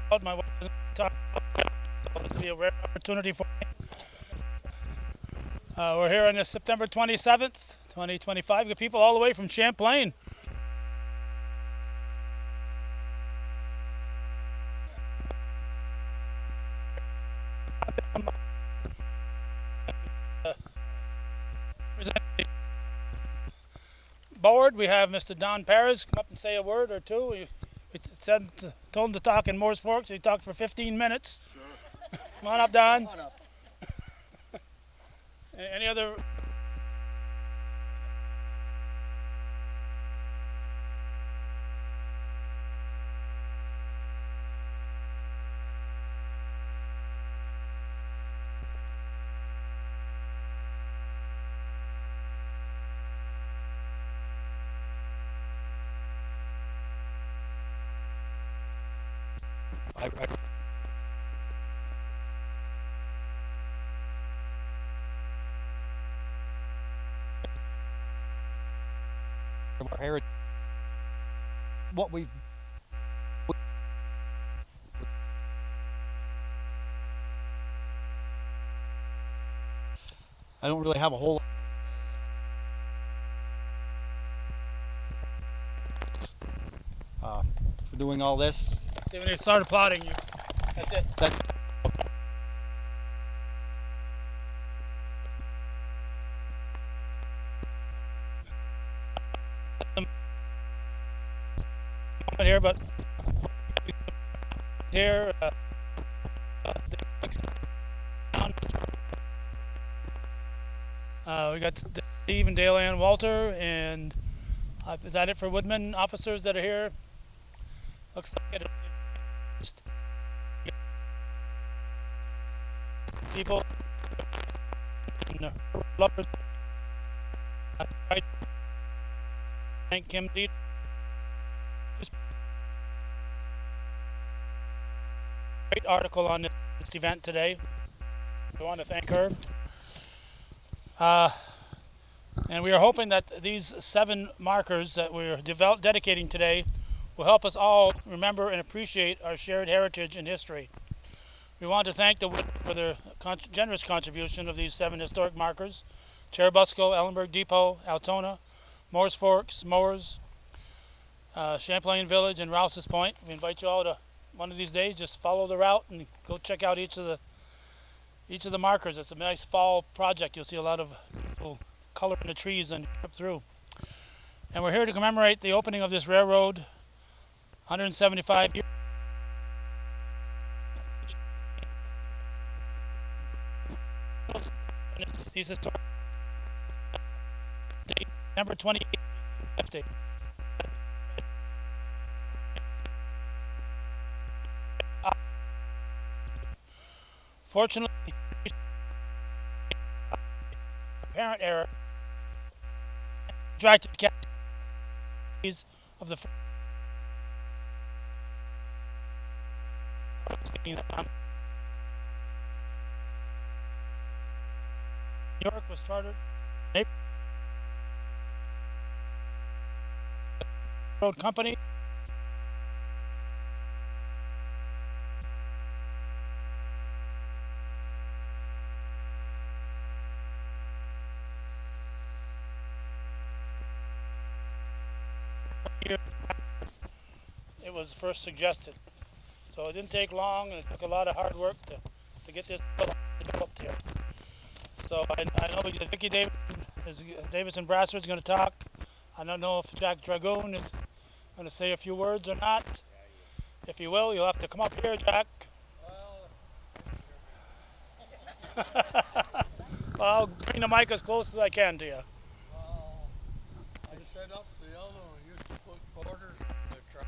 My wife doesn't talk, so this will be a rare opportunity for me. We're here on this September 27th, 2025. We got people all the way from Champlain. Board, we have Mr. Don Paris come up and say a word or two. We told him to talk in Mooers Fork, so he talked for 15 minutes. Come on up, Don. Any other? I from our heritage, what we I don't really have a whole for doing all this. When they start applauding you, that's it. That's Here, but here, we got Steve and Dale Ann Walter, and is that it for Woodman officers that are here? Looks like it. People, and lovers. That's right. Thank Kim D. Great article on this event today. We want to thank her. And we are hoping that these 7 markers that we're dedicating today will help us all remember and appreciate our shared heritage and history. We want to thank the Wood for their generous contribution of these 7 historic markers: Cherubusco, Ellenburg Depot, Altona, Mooers Forks, Mooers, Champlain Village, and Rouse's Point. We invite you all to one of these days just follow the route and go check out each of the markers. It's a nice fall project. You'll see a lot of beautiful color in the trees and trip through. And we're here to commemorate the opening of this railroad 175 years. These historic date, December 28th. Fortunately, apparent error directed casualties of the New York was chartered. Road Company. It was first suggested. So it didn't take long, and it took a lot of hard work to get this developed here. So I know Vicki Davison Brassard is going to talk. I don't know if Jack Dragoon is going to say a few words or not. If you will, you'll have to come up here, Jack. Well, I'll bring the mic as close as I can to you. I set up the other one, used to put quarters in the truck.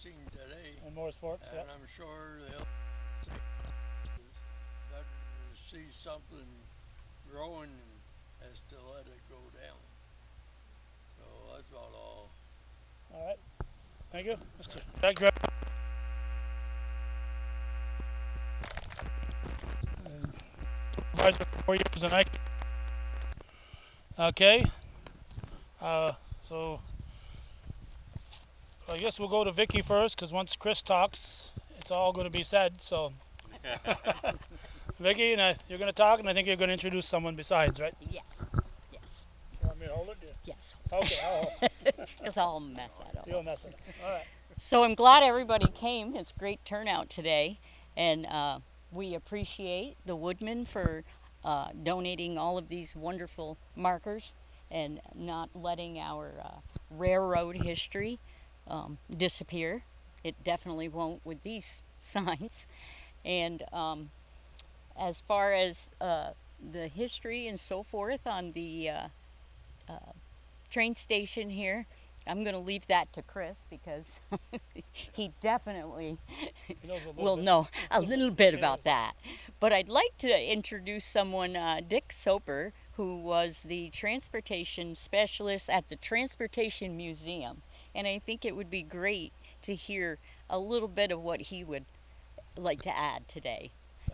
Castine today, And more sports. and Yep. I'm sure they'll say it's better to see something growing as to let it go down. So that's about all. All right. Thank you, Mr. Jack Dre- 4 years and okay. So I guess we'll go to Vicky first, because once Chris talks, it's all going to be said. So, Vicky, you're going to talk, and I think you're going to introduce someone besides, right? Yes. Yes. You want me to hold it? Yes. Okay, I'll hold it. Because I'll mess that up. You'll mess it up. All right. So I'm glad everybody came. It's a great turnout today. And we appreciate the Woodmen for donating all of these wonderful markers and not letting our railroad history disappear. It definitely won't with these signs. And as far as the history and so forth on the train station here, I'm going to leave that to Chris, because he definitely He knows a little will bit. know a little bit about that. But I'd like to introduce someone, Dick Soper, who was the transportation specialist at the Transportation Museum. And I think it would be great to hear a little bit of what he would like to add today.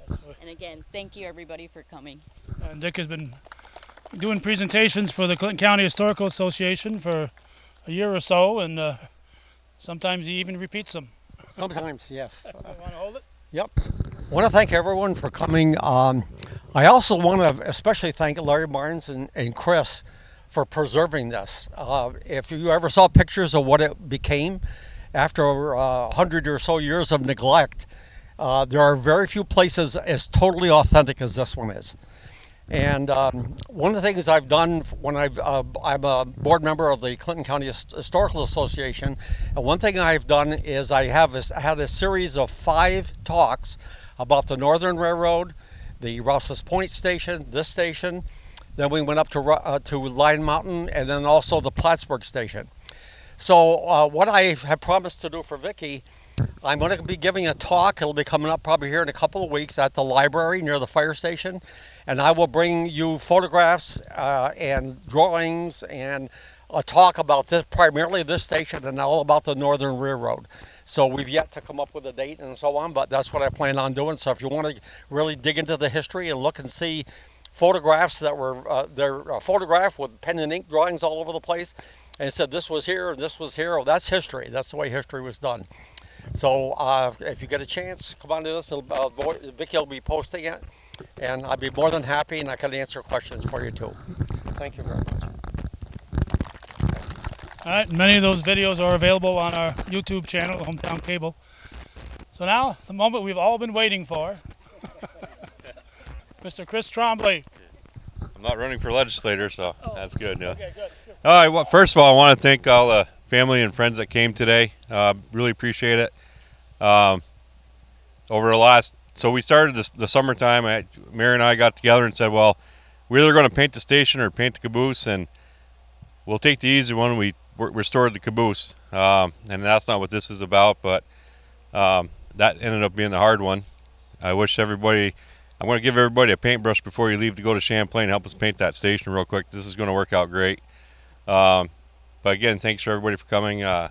Yes. And again, thank you everybody for coming. And Dick has been doing presentations for the Clinton County Historical Association for a year or so, and sometimes he even repeats them. Sometimes, yes. You want to hold it? Yep. I want to thank everyone for coming. I also want to especially thank Larry Barnes and Chris for preserving this. If you ever saw pictures of what it became after 100 or so years of neglect, there are very few places as totally authentic as this one is. And one of the things I've done when I'm a board member of the Clinton County Historical Association, and one thing I've done is I had a series of 5 talks about the Northern Railroad, the Rouse's Point station, this station. Then we went up to Lion Mountain, and then also the Plattsburgh station. So what I have promised to do for Vicky, I'm going to be giving a talk. It'll be coming up probably here in a couple of weeks at the library near the fire station. And I will bring you photographs and drawings and a talk about this, primarily this station, and all about the Northern Railroad. So we've yet to come up with a date and so on, but that's what I plan on doing. So if you want to really dig into the history and look and see photographs that were they're photographed with pen and ink drawings all over the place, and it said this was here and this was here. Oh, that's history. That's the way history was done. So if you get a chance, come on to this. Vicky will be posting it, and I'd be more than happy, and I can answer questions for you too. Thank you very much. All right. Many of those videos are available on our YouTube channel, Hometown Cable. So now, the moment we've all been waiting for. Mr. Chris Trombley. I'm not running for legislator, so that's good. Yeah. Okay, good. All right. Well, first of all, I want to thank all the family and friends that came today. Really appreciate it. Over the last, so we started the summertime. Mary and I got together and said, well, we're either going to paint the station or paint the caboose, and we'll take the easy one. We restored the caboose, and that's not what this is about, but that ended up being the hard one. I wish everybody, I'm going to give everybody a paintbrush before you leave to go to Champlain and help us paint that station real quick. This is going to work out great. But again, thanks for everybody for coming. I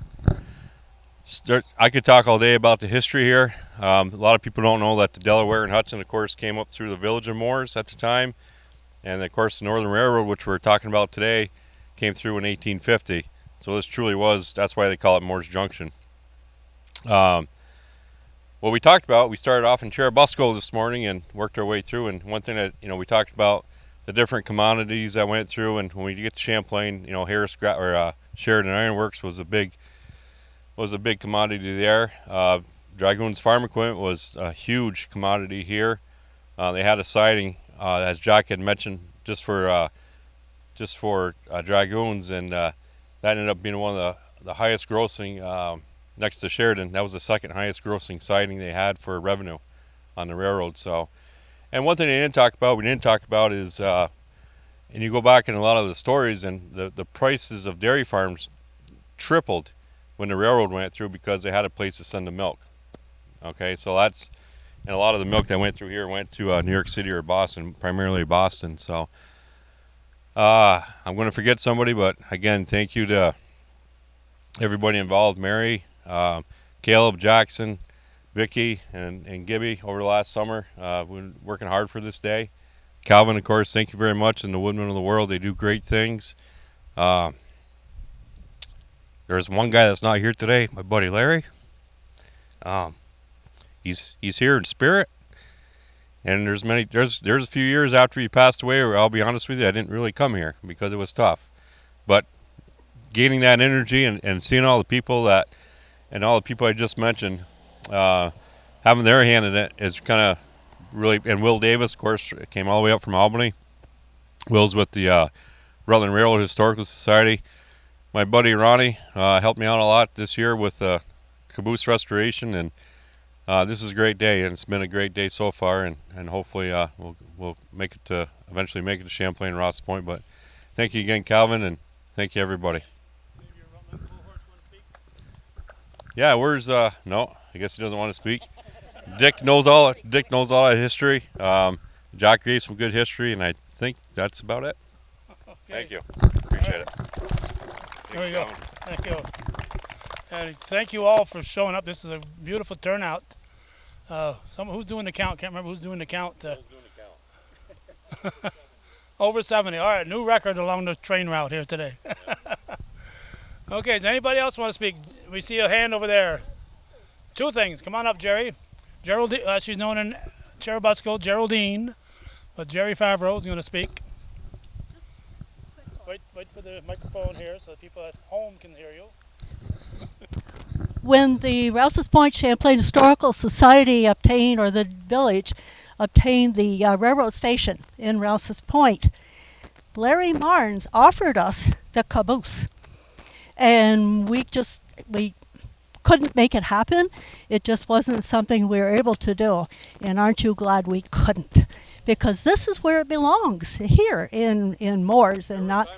could talk all day about the history here. A lot of people don't know that the Delaware and Hudson, of course, came up through the village of Mooers at the time. And, of course, the Northern Railroad, which we're talking about today, came through in 1850. So this truly was, that's why they call it Mooers Junction. What we talked about, we started off in Cherubusco this morning and worked our way through. And one thing that, we talked about the different commodities that went through. And when we get to Champlain, Sheridan Iron Works was a big commodity there. Dragoons Farm Equipment was a huge commodity here. They had a siding, as Jack had mentioned, just for Dragoons, and that ended up being one of the highest grossing, next to Sheridan. That was the second highest grossing siding they had for revenue on the railroad. So, and one thing we didn't talk about is, and you go back in a lot of the stories, and the prices of dairy farms tripled when the railroad went through because they had a place to send the milk. Okay, so that's, and a lot of the milk that went through here went to New York City or Boston, primarily Boston. So I'm going to forget somebody, but again, thank you to everybody involved, Mary, Caleb, Jackson, Vicky, and Gibby over the last summer. We've been working hard for this day. Calvin, of course, thank you very much, and the Woodmen of the World. They do great things. There's one guy that's not here today, my buddy Larry. He's here in spirit. And there's a few years after he passed away where I'll be honest with you, I didn't really come here because it was tough. But gaining that energy and seeing all the people I just mentioned having their hand in it is kind of really, and Will Davis, of course, came all the way up from Albany. Will's with the Rutland Railroad Historical Society. My buddy Ronnie helped me out a lot this year with caboose restoration, and this is a great day, and it's been a great day so far, and hopefully we'll make it to eventually make it to Champlain and Ross Point. But thank you again, Calvin, and thank you everybody. Yeah, where's no? I guess he doesn't want to speak. Dick knows all that history. Jack gave some good history, and I think that's about it. Okay. Thank you. Appreciate it. There we go. Thank you. And thank you all for showing up. This is a beautiful turnout. Who's doing the count? Can't remember who's doing the count. Over 70. All right, new record along the train route here today. Okay, does anybody else want to speak? We see a hand over there. Two things. Come on up, Jerry. Geraldine, she's known in Cherubusco, Geraldine, but Jerry Favreau is going to speak. Wait for the microphone here so the people at home can hear you. When the Rouse's Point Champlain Historical Society obtained, or the village obtained the railroad station in Rouse's Point, Larry Marnes offered us the caboose. And we couldn't make it happen. It just wasn't something we were able to do. And aren't you glad we couldn't? Because this is where it belongs, here in Mooers, and not.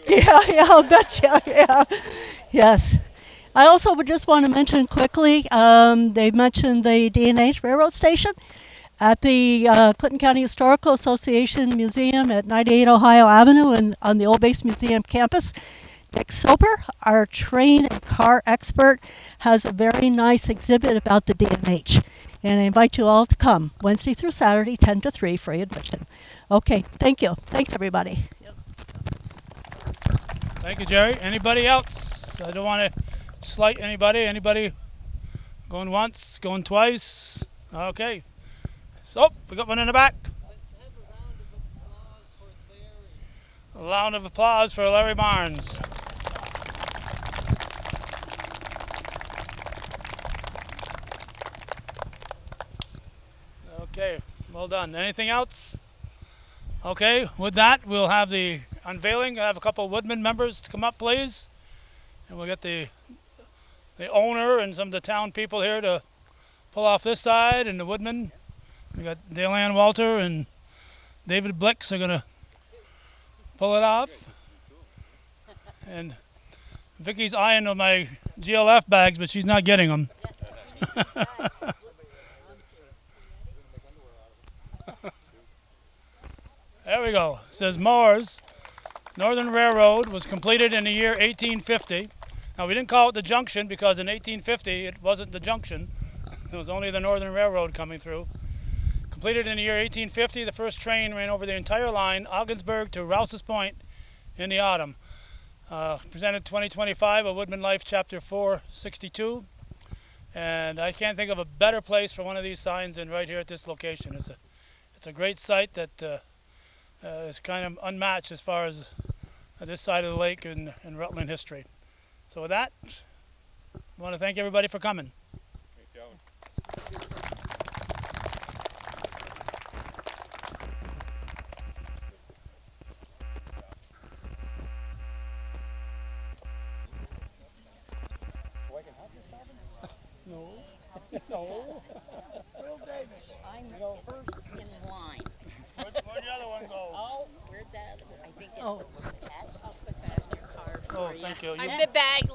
Yeah, I'll bet you. Yeah, yes. I also would just want to mention quickly. They mentioned the D&H Railroad Station at the Clinton County Historical Association Museum at 98 Ohio Avenue and on the Old Base Museum campus. Dick Soper, our train and car expert, has a very nice exhibit about the D&H. And I invite you all to come Wednesday through Saturday, 10 to 3, free admission. Okay, thank you. Thanks, everybody. Thank you, Jerry. Anybody else? I don't want to slight anybody. Anybody going once, going twice? Okay. So, we got one in the back. Let's have A round of applause for Larry Barnes. Okay, well done. Anything else? Okay, with that, we'll have the unveiling. I'll have a couple of Woodman members to come up, please. And we'll get the owner and some of the town people here to pull off this side, and the Woodman. We got Dale Ann Walter and David Blix are going to pull it off. And Vicky's eyeing on my GLF bags, but she's not getting them. There we go. It says Mooers, Northern Railroad was completed in the year 1850. Now, we didn't call it the junction because in 1850 it wasn't the junction. It was only the Northern Railroad coming through. Completed in the year 1850, the first train ran over the entire line, Ogdensburg to Rouse's Point in the autumn. Presented 2025, A Woodman Life, Chapter 462. And I can't think of a better place for one of these signs than right here at this location. It's a great site that is kind of unmatched as far as this side of the lake in Rutland history. So with that, I want to thank everybody for coming. No. No. I'm first in line. Where'd the other one go? Oh, where'd that? I think it's Oh. that's up at their car for Oh, you. thank you. I'm the bag